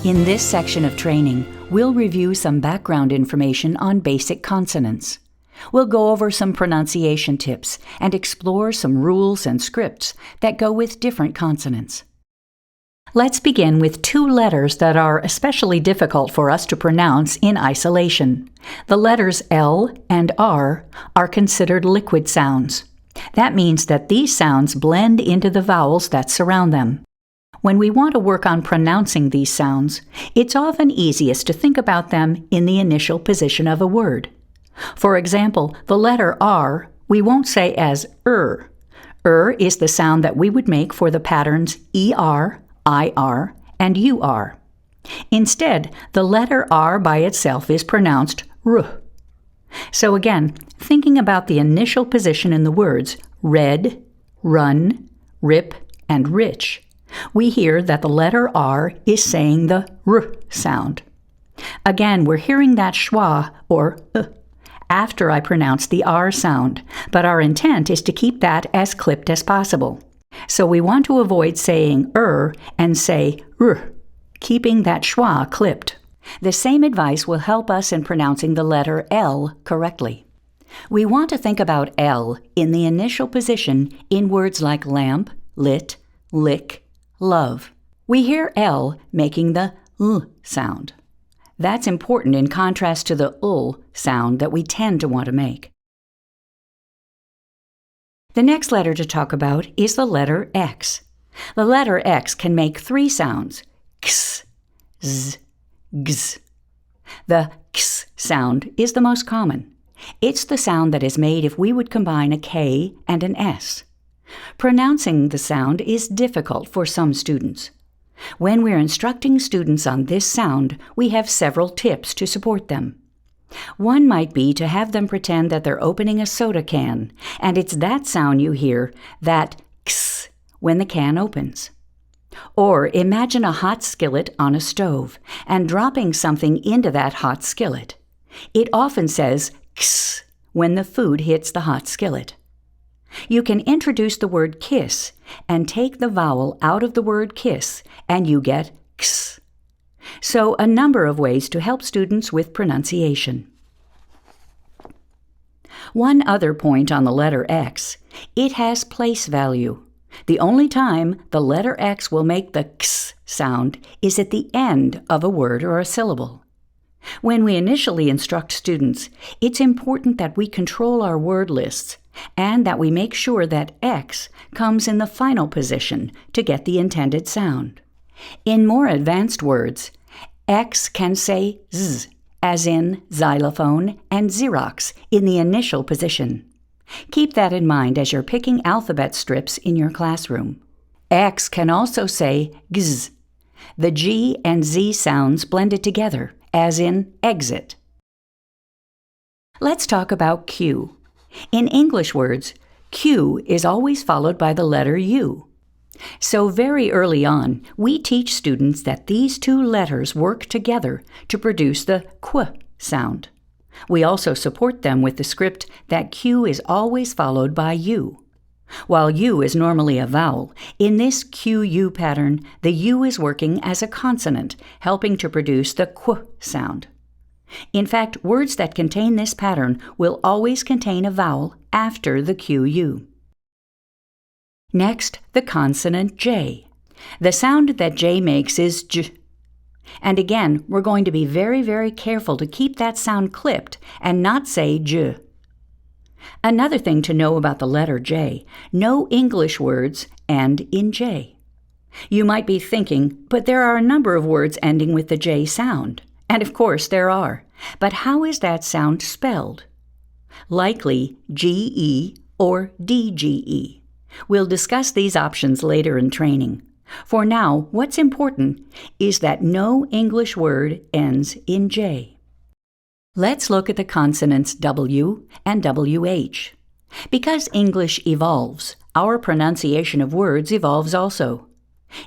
In this section of training, we'll review some background information on basic consonants. We'll go over some pronunciation tips and explore some rules and scripts that go with different consonants. Let's begin with two letters that are especially difficult for us to pronounce in isolation. The letters L and R are considered liquid sounds. That means that these sounds blend into the vowels that surround them. When we want to work on pronouncing these sounds, it's often easiest to think about them in the initial position of a word. For example, the letter R we won't say as er. Er is the sound that we would make for the patterns ER, IR, and UR. Instead, the letter R by itself is pronounced R. So again, thinking about the initial position in the words red, run, rip, and rich, we hear that the letter R is saying the R sound. Again, we're hearing that schwa, or after I pronounce the R sound, but our intent is to keep that as clipped as possible. So we want to avoid saying and say R, keeping that schwa clipped. The same advice will help us in pronouncing the letter L correctly. We want to think about L in the initial position in words like lamp, lit, lick, love. We hear L making the L sound. That's important in contrast to the ul sound that we tend to want to make. The next letter to talk about is the letter X. The letter X can make three sounds: x, z, gz. The x sound is the most common. It's the sound that is made if we would combine a K and an S. Pronouncing the sound is difficult for some students. When we're instructing students on this sound, we have several tips to support them. One might be to have them pretend that they're opening a soda can, and it's that sound you hear, that x, when the can opens. Or imagine a hot skillet on a stove and dropping something into that hot skillet. It often says x when the food hits the hot skillet. You can introduce the word kiss and take the vowel out of the word kiss, and you get x. So a number of ways to help students with pronunciation. One other point on the letter X, it has place value. The only time the letter X will make the x sound is at the end of a word or a syllable. When we initially instruct students, it's important that we control our word lists and that we make sure that X comes in the final position to get the intended sound. In more advanced words, X can say Z, as in xylophone and Xerox in the initial position. Keep that in mind as you're picking alphabet strips in your classroom. X can also say Gz, the G and Z sounds blended together, as in exit. Let's talk about Q. In English words, Q is always followed by the letter U. So very early on, we teach students that these two letters work together to produce the Qu sound. We also support them with the script that Q is always followed by U. While U is normally a vowel, in this QU pattern, the U is working as a consonant, helping to produce the Qu sound. In fact, words that contain this pattern will always contain a vowel after the QU. Next, the consonant J. The sound that J makes is J. And again, we're going to be very, very careful to keep that sound clipped and not say J. Another thing to know about the letter J, no English words end in J. You might be thinking, but there are a number of words ending with the J sound. And of course there are. But how is that sound spelled? Likely GE or DGE. We'll discuss these options later in training. For now, what's important is that no English word ends in J. Let's look at the consonants W and WH. Because English evolves, our pronunciation of words evolves also.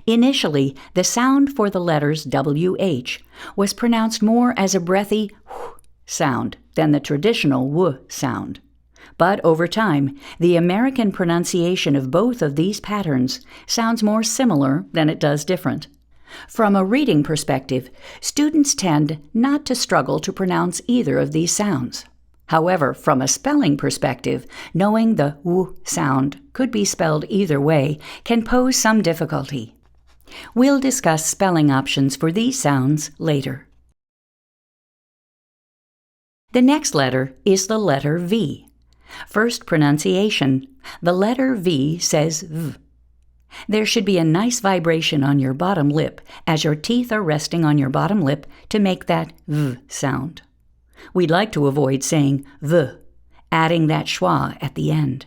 Initially, the sound for the letters WH was pronounced more as a breathy wh sound than the traditional w sound. But over time, the American pronunciation of both of these patterns sounds more similar than it does different. From a reading perspective, students tend not to struggle to pronounce either of these sounds. However, from a spelling perspective, knowing the w sound could be spelled either way can pose some difficulty. We'll discuss spelling options for these sounds later. The next letter is the letter V. First pronunciation, the letter V says V. There should be a nice vibration on your bottom lip as your teeth are resting on your bottom lip to make that V sound. We'd like to avoid saying V, adding that schwa at the end.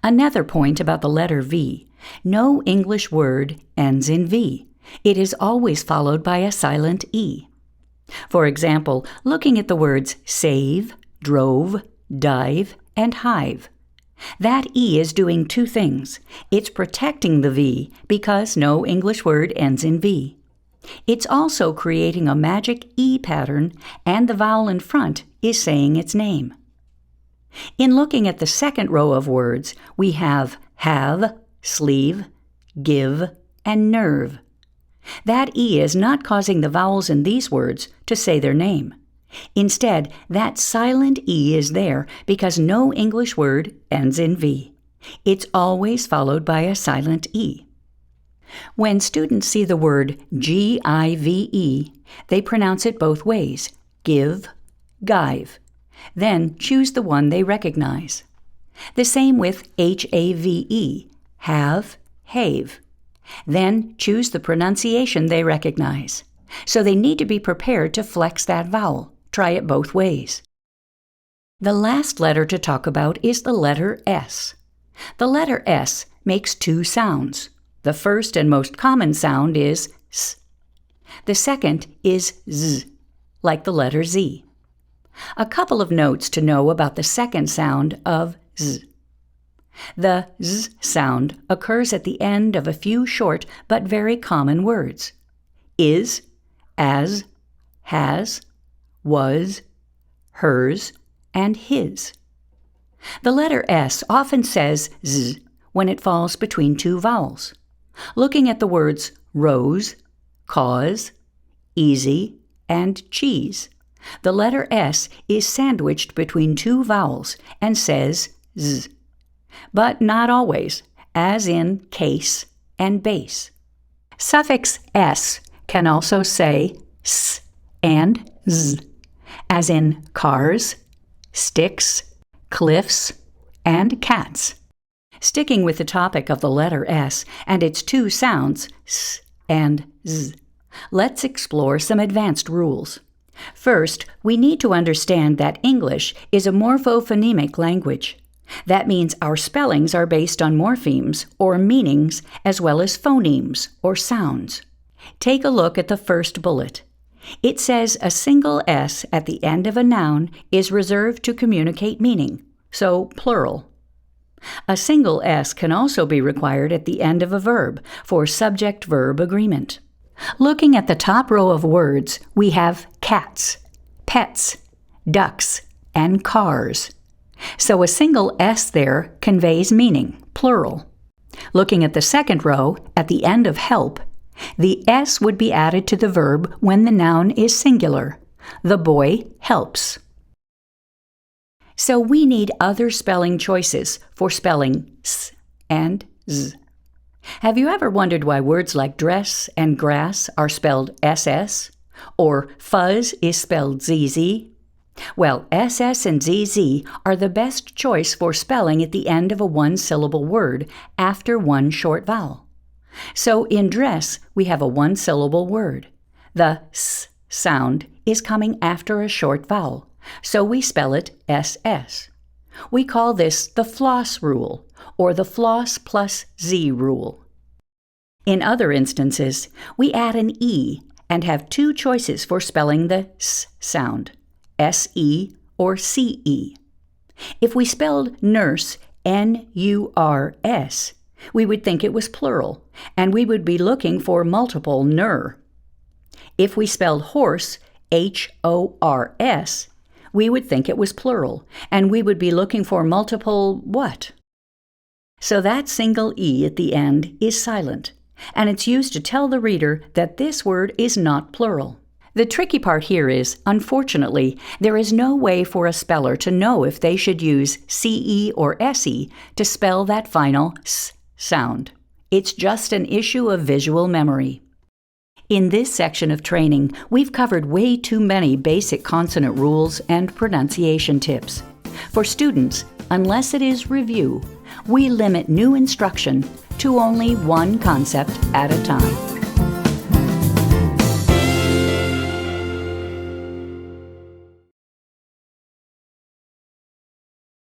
Another point about the letter V, no English word ends in V. It is always followed by a silent E. For example, looking at the words save, drove, dive, and hive. That E is doing two things. It's protecting the V because no English word ends in V. It's also creating a magic E pattern, and the vowel in front is saying its name. In looking at the second row of words, we have, sleeve, give, and nerve. That E is not causing the vowels in these words to say their name. Instead, that silent E is there because no English word ends in V. It's always followed by a silent E. When students see the word G-I-V-E, they pronounce it both ways, give, give. Then choose the one they recognize. The same with H-A-V-E, have, have. Then choose the pronunciation they recognize. So they need to be prepared to flex that vowel. Try it both ways. The last letter to talk about is the letter S. The letter S makes two sounds. The first and most common sound is S. The second is Z, like the letter Z. A couple of notes to know about the second sound of Z. The Z sound occurs at the end of a few short but very common words. Is, as, has, was, hers, and his. The letter S often says Z when it falls between two vowels. Looking at the words rose, cause, easy, and cheese, the letter S is sandwiched between two vowels and says Z. But not always, as in case and base. Suffix S can also say S and Z, as in cars, sticks, cliffs, and cats. Sticking with the topic of the letter S and its two sounds, S and Z, let's explore some advanced rules. First, we need to understand that English is a morphophonemic language. That means our spellings are based on morphemes, or meanings, as well as phonemes, or sounds. Take a look at the first bullet. It says a single S at the end of a noun is reserved to communicate meaning, so plural. A single S can also be required at the end of a verb for subject-verb agreement. Looking at the top row of words, we have cats, pets, ducks, and cars. So a single S there conveys meaning, plural. Looking at the second row, at the end of help, the S would be added to the verb when the noun is singular. The boy helps. So we need other spelling choices for spelling S and Z. Have you ever wondered why words like dress and grass are spelled SS, or fuzz is spelled ZZ? Well, SS and ZZ are the best choice for spelling at the end of a one-syllable word after one short vowel. So in dress, we have a one-syllable word. The S sound is coming after a short vowel, so we spell it SS. We call this the floss rule, or the floss plus Z rule. In other instances, we add an E and have two choices for spelling the S sound, SE or CE. If we spelled nurse N-U-R-S, we would think it was plural, and we would be looking for multiple ner. If we spelled horse H-O-R-S, we would think it was plural, and we would be looking for multiple what? So that single E at the end is silent, and it's used to tell the reader that this word is not plural. The tricky part here is, unfortunately, there is no way for a speller to know if they should use CE or SE to spell that final S sound. It's just an issue of visual memory. In this section of training, we've covered way too many basic consonant rules and pronunciation tips. For students, unless it is review, we limit new instruction to only one concept at a time.